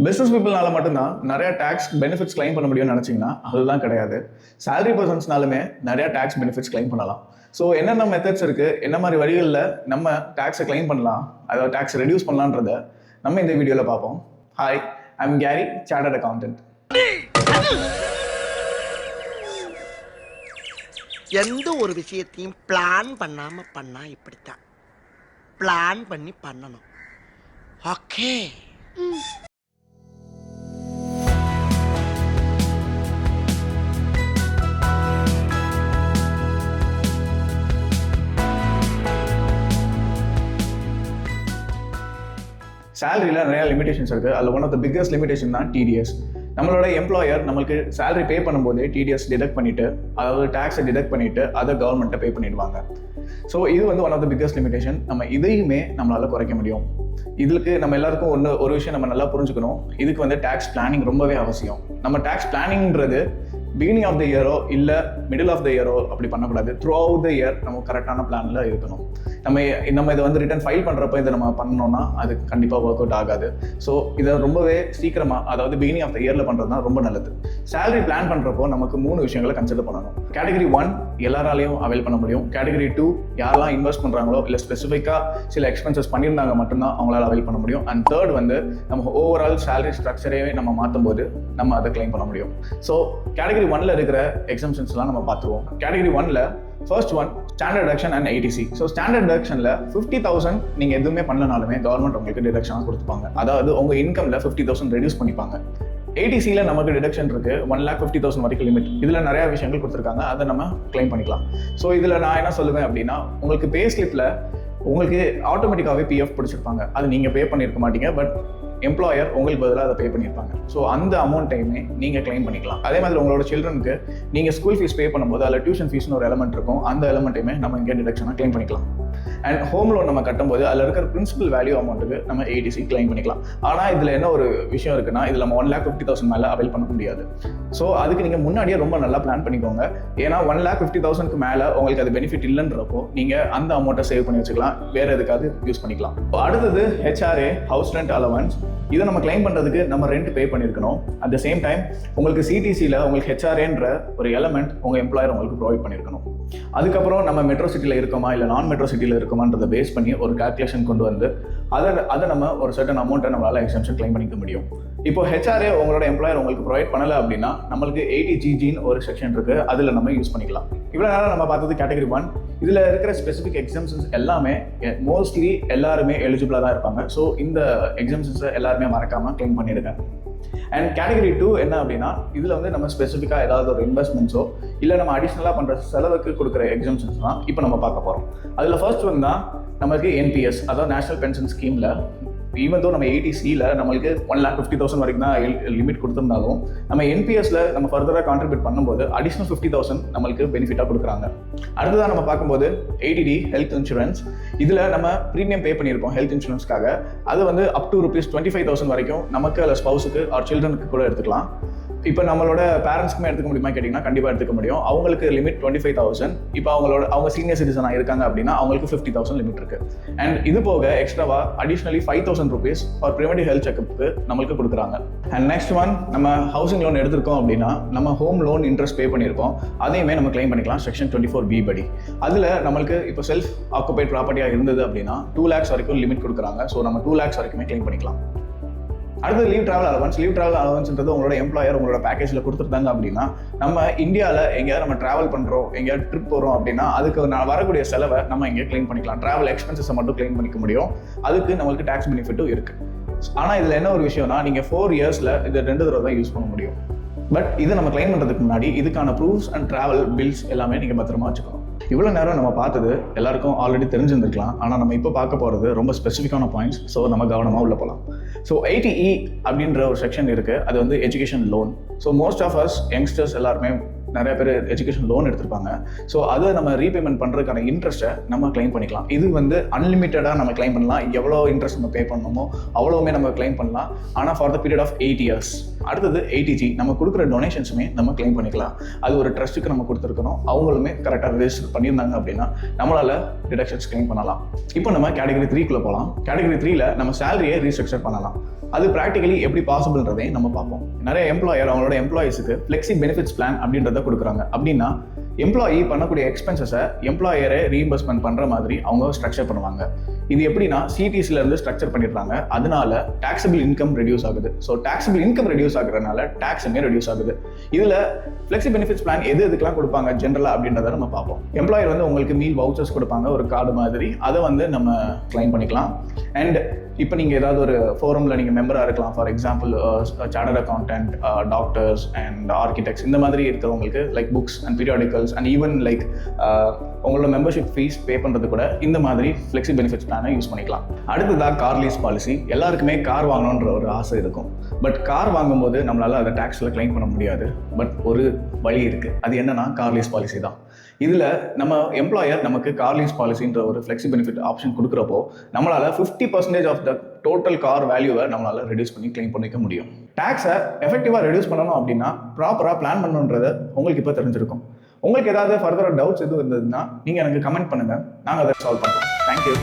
Business பீப்புள்னால மட்டும்தான் நிறைய tax benefits claim பண்ண முடியும்னு நினச்சிங்கன்னா அதுதான் கிடையாது. சேலரி பர்சன்ஸ்னாலுமே நிறைய டேக்ஸ் பெனிஃபிட்ஸ் கிளைம் பண்ணலாம். ஸோ என்னென்ன மெத்தட்ஸ் இருக்குது, என்ன மாதிரி வழிகளில் நம்ம டேக்ஸை கிளைம் பண்ணலாம், அதாவது டேக்ஸ் ரெடியூஸ் பண்ணலான்றத நம்ம இந்த வீடியோவில் பார்ப்போம். Hi, I'm carry, chartered accountant. எந்த ஒரு விஷயத்தையும் பிளான் பண்ணாம பண்ணா இப்படித்தான். பிளான் பண்ணி பண்ணணும். ஓகே. சேலரியில் நிறையா லிமிடேஷன்ஸ் இருக்குது. அதில் one of the biggest limitation தான் டிடிஎஸ். நம்மளோட எம்ப்ளாயர் நம்மளுக்கு சேலரி பே பண்ணும்போதே டிடிஎஸ் டிடக்ட் பண்ணிவிட்டு, அதாவது டேக்ஸை டிடக்ட் பண்ணிவிட்டு அதை கவர்மெண்ட்டை பே பண்ணிடுவாங்க. ஸோ இது வந்து one of the biggest limitation. நம்ம இதையுமே நம்மளால் குறைக்க முடியும். இதுக்கு நம்ம எல்லாருக்கும் ஒரு விஷயம் நம்ம நல்லா புரிஞ்சுக்கணும். இதுக்கு வந்து டேக்ஸ் பிளானிங் ரொம்பவே அவசியம். நம்ம டேக்ஸ் பிளானிங்கிறது பிகினிங் ஆஃப் த இயரோ இல்லை மிடில் ஆஃப் த இயரோ அப்படி பண்ணக்கூடாது. த்ரூ அவுட் த இயர் நம்ம கரெக்டான பிளானில் இருக்கணும். நம்ம இதை வந்து ரிட்டர்ன் ஃபைல் பண்ணுறப்ப இதை நம்ம பண்ணோம்னா அது கண்டிப்பாக ஒர்க் அவுட் ஆகாது. ஸோ இதை ரொம்பவே சீக்கிரமாக, அதாவது பிகினிங் ஆஃப் த இயரில் பண்ணுறது தான் ரொம்ப நல்லது. சேலரி பிளான் பண்ணுறப்போ நமக்கு 3 விஷயங்களை கன்சிடர் பண்ணணும். கேட்டகரி 1 எல்லாராலையும் அவைல் பண்ண முடியும். கேட்டகரி 2 யாரெல்லாம் இன்வெஸ்ட் பண்ணுறாங்களோ இல்லை ஸ்பெசிஃபிக்காக சில எக்ஸ்பென்சஸ் பண்ணியிருந்தாங்க மட்டும்தான் அவங்களால அவைல் பண்ண முடியும். அண்ட் தேர்ட் வந்து நம்ம ஓவரால் சேலரி ஸ்ட்ரக்சரே நம்ம மாற்றும் போது நம்ம அதை கிளைம் பண்ண முடியும். ஸோ கேட்டகரி 1ல இருக்கிற எக்ஸம்ஷன்ஸ்லாம் நம்ம பார்த்துருவோம். கேட்டகரி 1ல first one standard deduction and eighty C. So standard டிடக்ஷனில் 50,000 நீங்கள் எதுவுமே பண்ணலனாலுமே கவர்மெண்ட் உங்களுக்கு டிடக்ஷனாக கொடுத்துப்பாங்க. அதாவது உங்கள் இன்கமில் 50,000 ரெடியூஸ் பண்ணிப்பாங்க. ஏடிசியில் நமக்கு டிடக்ஷன் இருக்குது 1,50,000 வரைக்கும் லிமிட். இதில் நிறையா விஷயங்கள் கொடுத்துருக்காங்க, அதை நம்ம கிளைம் பண்ணிக்கலாம். ஸோ இதில் நான் என்ன சொல்லுவேன் அப்படின்னா, உங்களுக்கு பே ஸ்லிப்பில் உங்களுக்கு ஆட்டோமேட்டிக்காகவே பிஎஃப் பிடிச்சிருப்பாங்க. அது நீங்கள் பே பண்ணியிருக்க மாட்டீங்க, பட் எம்ப்ளாயர் உங்களுக்கு பதிலாக அதை பே பண்ணியிருப்பாங்க. ஸோ அந்த அமௌண்ட்டையுமே நீங்கள் கிளைம் பண்ணிக்கலாம். அதே மாதிரி உங்களோட சில்ட்ரனுக்கு நீங்கள் ஸ்கூல் ஃபீஸ் பே பண்ணும்போது அதில் டியூஷன் ஃபீஸ்னு ஒரு எலமெண்ட் இருக்கும். அந்த எலமெண்ட்டையுமே நம்ம இங்கே டிடக்ஷனாக கிளைம் பண்ணிக்கலாம். அண்ட் ஹோம் லோன் நம்ம கட்டும்போது அதில் இருக்கிற பிரின்சிபல் வேல்யூ அமௌண்ட்டுக்கு நம்ம ஏடிசி கிளைம் பண்ணிக்கலாம். ஆனால் இதில் என்ன ஒரு விஷயம் இருக்குன்னா, இதில் நம்ம 1,50,000 மேலே அவைல் பண்ண முடியாது. ஸோ அதுக்கு நீங்கள் முன்னாடியே ரொம்ப நல்லா பிளான் பண்ணிக்கோங்க. ஏன்னா 1,50,000க்கு மேலே உங்களுக்கு அது பெனிஃபிட் இல்லைன்றப்போ நீங்கள் அந்த அமௌண்ட்டை சேவ் பண்ணி வச்சுக்கலாம், வேறு எதுக்காவது யூஸ் பண்ணிக்கலாம். அடுத்தது ஹெச்ஆர்ஏ, ஹவுஸ் ரெண்ட் அலவன்ஸ். இதை நம்ம கிளைம் பண்ணுறதுக்கு நம்ம ரெண்ட் பே பண்ணியிருக்கணும். அட் த சேம் டைம் உங்களுக்கு சிடிசியில் உங்களுக்கு ஹெச்ஆர்ஏன்ற ஒரு எலமெண்ட் உங்கள் எம்ப்ளாயர் உங்களுக்கு ப்ரொவைட் பண்ணியிருக்கணும். அதுக்கப்புறம் நம்ம மெட்ரோ சிட்டியில் இருக்கோமா இல்லை நான் மெட்ரோ சிட்டியில் இருக்கோமான்றதை பேஸ் பண்ணி ஒரு கால்குலேஷன் கொண்டு வந்து அதை நம்ம ஒரு சர்டன் அமௌண்ட்டை நம்மளால் எக்ஸம்ஷன் கிளைம் பண்ணிக்க முடியும். இப்போ ஹெச்ஆர்ஏ உங்களோட எம்ப்ளாயர் உங்களுக்கு ப்ரொவைட் பண்ணலை அப்படின்னா நம்மளுக்கு 80GGன்னு ஒரு செக்ஷன் இருக்குது, அதில் நம்ம யூஸ் பண்ணிக்கலாம். இவ்வளோ நேரம் நம்ம பார்த்தது கேட்டகரி 1. இதில் இருக்கிற ஸ்பெசிஃபிக் எக்ஸம்ஷன்ஸ் எல்லாமே மோஸ்ட்லி எல்லாருமே எலிஜிபிளாக தான் இருப்பாங்க. ஸோ இந்த எக்ஸம்ஷன்ஸை எல்லாருமே மறக்காமல் கிளைம் பண்ணிடுங்க. அண்ட் கேட்டகரி 2 என்ன அப்படின்னா, இதில் வந்து நம்ம ஸ்பெசிஃபிக்காக ஏதாவது ஒரு இன்வெஸ்ட்மெண்ட்ஸோ இல்லை நம்ம அடிஷ்னலாக பண்ணுற செலவுக்கு கொடுக்குற எக்ஸம்ஷன்ஸ் தான் இப்போ நம்ம பார்க்க போகிறோம். அதில் ஃபர்ஸ்ட் ஒன் தான் நம்மளுக்கு என்பிஎஸ், அதாவது நேஷனல் பென்ஷன் ஸ்கீமில் ஈவன் தோ நம்ம ஏடிசியில் நம்மளுக்கு 1,50,000 வரைக்கும் தான் லிமிட் கொடுத்துருந்தாலும் நம்ம என்பிஎஸ்ல நம்ம ஃபர்தராக கான்ட்ரிபியூட் பண்ணும்போது அடிஷ்னல் 50,000 நம்மளுக்கு பெனிஃபிட்டாக கொடுக்குறாங்க. அடுத்ததாக நம்ம பார்க்கும்போது ஏடிடி ஹெல்த் இன்சூரன்ஸ். இதில் நம்ம ப்ரீமியம் பே பண்ணியிருப்போம் ஹெல்த் இன்சூரன்ஸ்க்காக. அது வந்து அப் டு ₹25,000 வரைக்கும் நமக்கு இல்லை ஸ்பௌஸுக்கு ஆர் சில்ட்ரனுக்கு கூட எடுத்துக்கலாம். இப்போ நம்மளோட பேரண்ட்ஸ்க்குமே எடுத்துக்க முடியுமா கேட்டிங்கன்னா கண்டிப்பாக எடுத்துக்க முடியும். அவங்களுக்கு லிமிட் 25,000. இப்போ அவங்க சீனியர் சிட்டிசனாக இருக்காங்க அப்படின்னா அவங்களுக்கு 50,000 லிமிட் இருக்குது. அண்ட் இது போக எக்ஸ்ட்ராவாக அடிஷ்னலி ₹5,000 ஃபார் ப்ரிவென்டிவ் ஹெல்த் செக்அப்புக்கு நம்மளுக்கு கொடுக்குறாங்க. அண்ட் நெக்ஸ்ட் ஒன், நம்ம ஹவுசிங் லோன் எடுத்திருக்கோம் அப்படின்னா நம்ம ஹோம் லோன் இன்ட்ரெஸ்ட் பே பண்ணியிருக்கோம், அதையுமே நம்ம கிளைம் பண்ணிக்கலாம் செக்ஷன் 24B படி. அதில் நம்மளுக்கு இப்போ செல்ஃப் ஆக்குபைட் ப்ராப்பர்ட்டியாக இருந்தது அப்படின்னா 2 lakhs வரைக்கும் லிமிட் கொடுக்குறாங்க. ஸோ நம்ம 2 lakhs வரைக்குமே கிளைம் பண்ணிக்கலாம். அடுத்தது leave travel allowance. Leave travel அலவன்ஸ்ன்றது உங்களோட எம்ப்ளாயர் உங்களோட பேக்கேஜில் கொடுத்துருந்தாங்க அப்படின்னா நம்ம இந்தியாவில் எங்கேயாவது நம்ம ட்ராவல் பண்ணுறோம், எங்கேயாவது ட்ரிப் போகிறோம் அப்படின்னா அதுக்கு வரக்கூடிய செலவை நம்ம இங்கே கிளைம் பண்ணிக்கலாம். ட்ராவல் எக்ஸ்பென்சஸை மட்டும் கிளைம் பண்ணிக்க முடியும். அதுக்கு நம்மளுக்கு டேக்ஸ் பெனிஃபிட்டும் இருக்குது. ஆனால் இதில் என்ன ஒரு விஷயம்னா, நீங்கள் 4 இயர்ஸில் இது 2 தடவை தான் யூஸ் பண்ண முடியும். பட் இது நம்ம கிளைம் பண்ணுறதுக்கு முன்னாடி இதுக்கான ப்ரூஃப்ஸ் அண்ட் ட்ராவல் பில்ஸ் எல்லாமே நீங்கள் பத்திரமா வச்சுக்கணும். இவ்வளோ நேரம் நம்ம பார்த்தது எல்லாருக்கும் ஆல்ரெடி தெரிஞ்சிருந்துருக்கலாம். ஆனால் நம்ம இப்போ பார்க்க போகிறது ரொம்ப ஸ்பெசிஃபிக்கான பாயிண்ட்ஸ். ஸோ நம்ம கவனமாக உள்ள போகலாம். ஸோ 80E அப்படின்ற ஒரு செக்ஷன் இருக்குது. அது வந்து education loan. So most of us youngsters எல்லாருமே நிறைய பேர் எஜுகேஷன் லோன் எடுத்திருப்பாங்க. ஸோ அதை நம்ம ரீபேமெண்ட் பண்ணுறதுக்கான இன்ட்ரெஸ்ட்டை நம்ம கிளைம் பண்ணிக்கலாம். இது வந்து அன்லிமிட்டடாக நம்ம கிளைம் பண்ணலாம். எவ்வளோ இன்ட்ரெஸ்ட் நம்ம பே பண்ணணுமோ அவ்வளோவுமே நம்ம கிளைம் பண்ணலாம். ஆனால் for the period of 8 years. அடுத்தது 80G, நம்ம கொடுக்குற டொனேஷன்ஸுமே நம்ம கிளைம் பண்ணிக்கலாம். அது ஒரு ட்ரஸ்ட்டுக்கு நம்ம கொடுத்துருக்கணும், அவங்களுமே கரெக்டாக ரெஜிஸ்டர் பண்ணியிருந்தாங்க அப்படின்னா நம்மளால் டிடக்ஷன்ஸ் கிளைம் பண்ணலாம். இப்போ நம்ம கேட்டகரி 3க்குள்ளே போகலாம். கேட்டகரி 3ல நம்ம சேலரியை ரீஸ்ட்ரக்சர் பண்ணலாம். அது ப்ராக்டிகலி எப்படி பாசிபிள்ன்றதையும் நம்ம பார்ப்போம். நிறைய எம்ப்ளாயர் அவங்களோட எம்ப்ளாயிஸுக்கு ஃப்ளெக்ஸி பெனிஃபிட்ஸ் பிளான் அப்படின்றத கொடுக்குறாங்க. அப்படின்னா எம்ப்ளாயி பண்ணக்கூடிய எக்ஸ்பென்சஸை எம்ப்ளாயரை ரீஇம்பர்ஸ்மெண்ட் பண்ணுற மாதிரி அவங்க ஸ்ட்ரக்சர் பண்ணுவாங்க. இது எப்படின்னா சிடிஎஸ்லேருந்து ஸ்ட்ரக்சர் பண்ணிடுறாங்க. அதனால டாக்ஸபிள் இன்கம் ரெடியூஸ் ஆகுது. ஸோ டாக்ஸபிள் இன்கம் ரெடியூஸ் ஆகுறதுனால டாக்ஸுமே ரெடியூஸ் ஆகுது. இதில் ஃப்ளெக்ஸி பெனிஃபிட்ஸ் பிளான் எதுக்கெல்லாம் கொடுப்பாங்க ஜென்ரலாக அப்படின்றத நம்ம பார்ப்போம். எம்ப்ளாயர் வந்து உங்களுக்கு மீல் வவுச்சர்ஸ் கொடுப்பாங்க, ஒரு கார்டு மாதிரி. அதை வந்து நம்ம கிளைம் பண்ணிக்கலாம். அண்ட் இப்போ நீங்கள் ஏதாவது ஒரு ஃபோரமில் நீங்கள் மெம்பராக இருக்கலாம். For example chartered accountant, doctors and architects, இந்த மாதிரி இருக்கிறவங்களுக்கு like books and periodicals and even like உங்களோட மெம்பர்ஷிப் ஃபீஸ் பே பண்ணுறது கூட இந்த மாதிரி ஃப்ளெக்ஸி பெனிஃபிட்ஸ் பிளானை யூஸ் பண்ணிக்கலாம். அடுத்ததாக கார் லீஸ் பாலிசி. எல்லாருக்குமே கார் வாங்கணுன்ற ஒரு ஆசை இருக்கும். பட் கார் வாங்கும்போது நம்மளால் அதை டேக்ஸில் கிளைம் பண்ண முடியாது. பட் ஒரு வழி இருக்குது. அது என்னன்னா கார் லீஸ் பாலிசி தான். இதில் நம்ம எம்ப்ளாயர் நமக்கு கார் லீஸ் பாலிசின்ற ஒரு ஃப்ளெக்ஸி பெனிஃபிட் ஆப்ஷன் கொடுக்குறப்போ நம்மளால் 50% ஆஃப் த டோட்டல் கார் வேல்யூவை நம்மளால் ரெடியூஸ் பண்ணி கிளைம் பண்ணிக்க முடியும். டேக்ஸை எஃபெக்டிவாக ரெடியூஸ் பண்ணணும் அப்படின்னா ப்ராப்பராக பிளான் பண்ணணுன்றதை உங்களுக்கு இப்போ தெரிஞ்சிருக்கும். உங்களுக்கு ஏதாவது ஃபர்தராக டவுட்ஸ் எதுவும் இருந்ததுன்னா நீங்கள் எனக்கு கமெண்ட் பண்ணுங்கள், நாங்கள் அதை சால்வ் பண்ணுறோம். தேங்க்யூ.